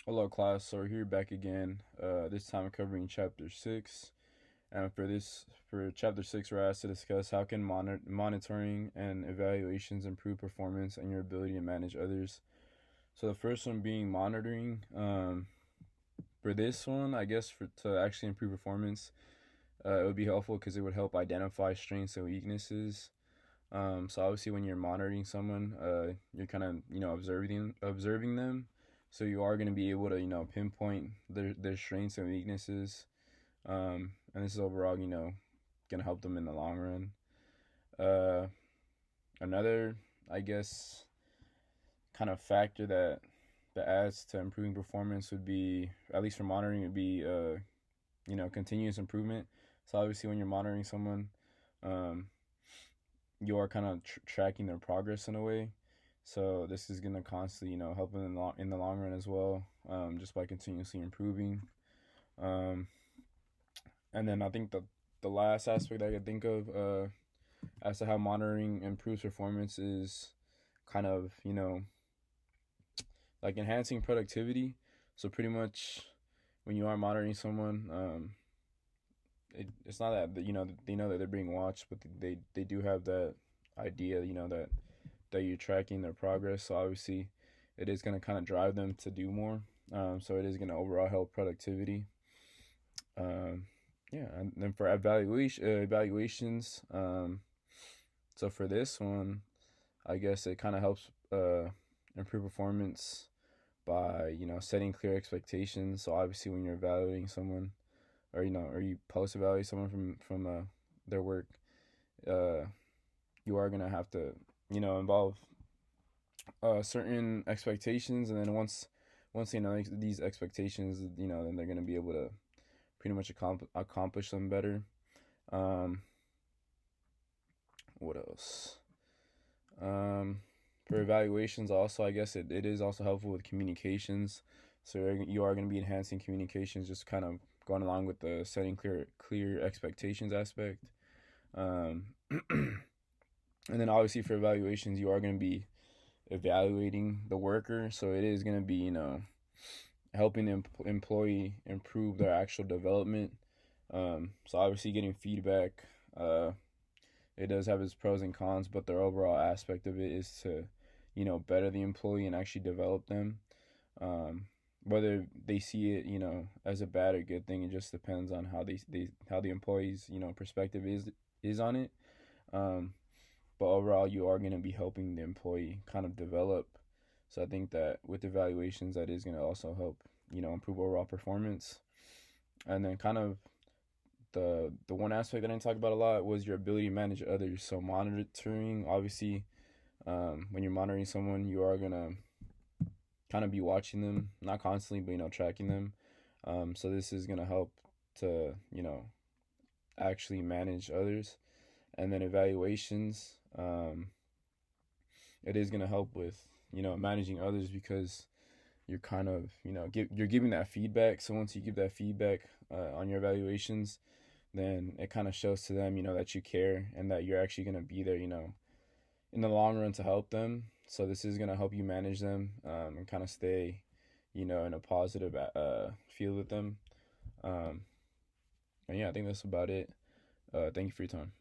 Hello, class. So we're here back again. This time covering chapter six. And for chapter six, we're asked to discuss how can monitoring and evaluations improve performance and your ability to manage others. So the first one being monitoring. For this one, I guess for to actually improve performance, it would be helpful because it would help identify strengths and weaknesses. So obviously, when you're monitoring someone, you're kind of observing them, so you are going to be able to pinpoint their strengths and weaknesses, and this is overall going to help them in the long run. Uh, Another, I guess, kind of factor that adds to improving performance would be, at least for monitoring, would be continuous improvement. So obviously, when you're monitoring someone, um, you are kind of tracking their progress in a way. So this is gonna constantly, help them in the long run as well, just by continuously improving. Um, and then I think the last aspect I could think of, as to how monitoring improves performance is kind of like enhancing productivity. So pretty much when you are monitoring someone, it's not that they know that they're being watched, but they do have that idea, that you're tracking their progress. So obviously, it is going to kind of drive them to do more. So it is going to overall help productivity. Um, yeah, and then for evaluations, so for this one, I guess it kind of helps improve performance by setting clear expectations. So obviously, when you're evaluating someone, or you post evaluate someone from their work, uh, you are gonna have to involve certain expectations, and then once they know these expectations, then they're gonna be able to pretty much accomplish them better. Um, what else? Um, for evaluations, also, I guess it is also helpful with communications. So you are going to be enhancing communications, just kind of going along with the setting clear expectations aspect. Um, and then obviously for evaluations, you are going to be evaluating the worker, so it is going to be helping the employee improve their actual development. So obviously getting feedback, uh, it does have its pros and cons, but the overall aspect of it is to better the employee and actually develop them. Um, Whether they see it as a bad or good thing, it just depends on how the employee's perspective is on it. Um, but overall, you are going to be helping the employee kind of develop. So I think that with evaluations, that is going to also help improve overall performance. And then kind of the one aspect that I didn't talk about a lot was your ability to manage others. So monitoring, obviously, when you're monitoring someone, you are gonna kind of be watching them, not constantly, but tracking them. So this is gonna help to actually manage others. And then evaluations, it is gonna help with managing others, because you're kind of you're giving that feedback. So once you give that feedback on your evaluations, then it kind of shows to them that you care and that you're actually gonna be there in the long run to help them. So this is gonna help you manage them, and kind of stay in a positive field with them. Um, and yeah, I think that's about it. Thank you for your time.